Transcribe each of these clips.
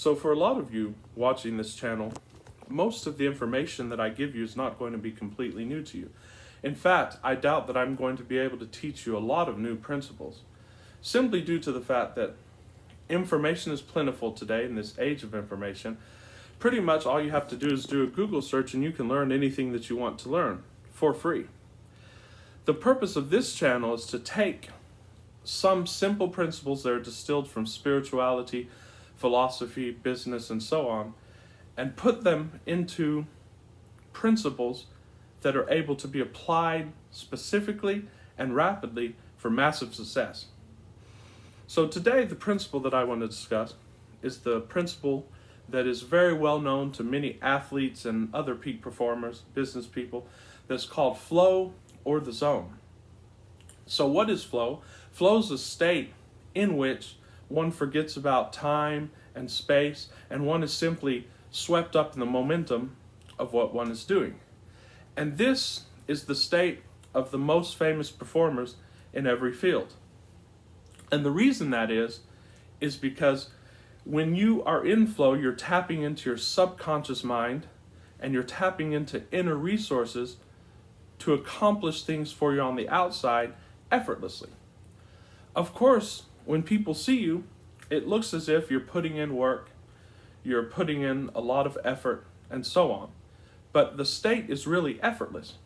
So for a lot of you watching this channel, most of the information that I give you is not going to be completely new to you. In fact, I doubt that I'm going to be able to teach you a lot of new principles, simply due to the fact that information is plentiful today in this age of information. Pretty much all you have to do is do a Google search and you can learn anything that you want to learn for free. The purpose of this channel is to take some simple principles that are distilled from spirituality, philosophy, business, and so on, and put them into principles that are able to be applied specifically and rapidly for massive success. So today, the principle that I want to discuss is the principle that is very well known to many athletes and other peak performers, business people, that's called flow or the zone. So what is flow? Flow is a state in which one forgets about time and space, and one is simply swept up in the momentum of what one is doing. And this is the state of the most famous performers in every field. And the reason that is because when you are in flow, you're tapping into your subconscious mind and you're tapping into inner resources to accomplish things for you on the outside effortlessly. Of course, when people see you, it looks as if you're putting in work, you're putting in a lot of effort, and so on. But the state is really effortless.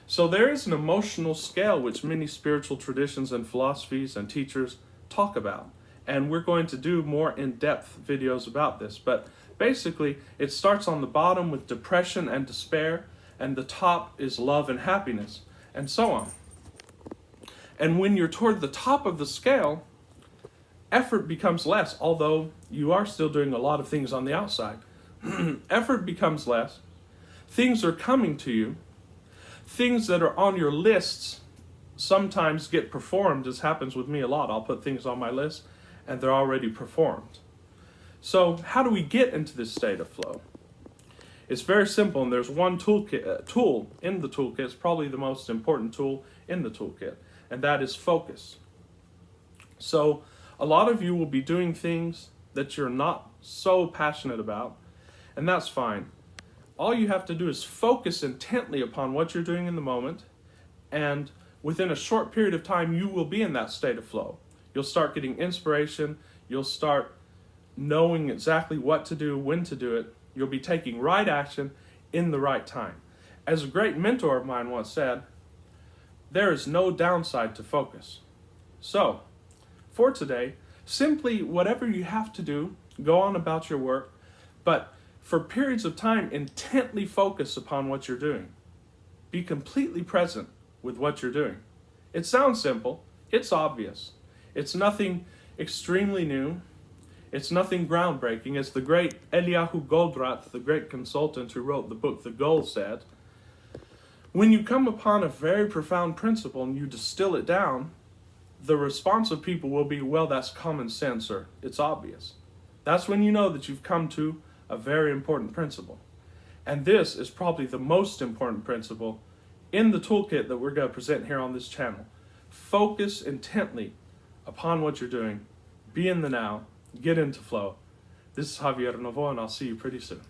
So there is an emotional scale which many spiritual traditions and philosophies and teachers talk about. And we're going to do more in-depth videos about this. But basically, it starts on the bottom with depression and despair, and the top is love and happiness, and so on. And when you're toward the top of the scale, effort becomes less, although you are still doing a lot of things on the outside. Effort becomes less. Things are coming to you. Things that are on your lists sometimes get performed, as happens with me a lot. I'll put things on my list and they're already performed. So how do we get into this state of flow? It's very simple, and there's one tool in the toolkit. It's probably the most important tool in the toolkit, and that is focus. So a lot of you will be doing things that you're not so passionate about, and that's fine. All you have to do is focus intently upon what you're doing in the moment, and within a short period of time, you will be in that state of flow. You'll start getting inspiration. You'll start knowing exactly what to do, when to do it. You'll be taking right action in the right time. As a great mentor of mine once said, there is no downside to focus. So, for today, simply whatever you have to do, go on about your work, but for periods of time, intently focus upon what you're doing. Be completely present with what you're doing. It sounds simple. It's obvious. It's nothing extremely new. It's nothing groundbreaking. As the great Eliyahu Goldratt, the great consultant who wrote the book The Goal, said, when you come upon a very profound principle and you distill it down, the response of people will be, well, that's common sense, or it's obvious. That's when you know that you've come to a very important principle. And this is probably the most important principle in the toolkit that we're going to present here on this channel. Focus intently upon what you're doing. Be in the now. Get into flow. This is Javier Novo, and I'll see you pretty soon.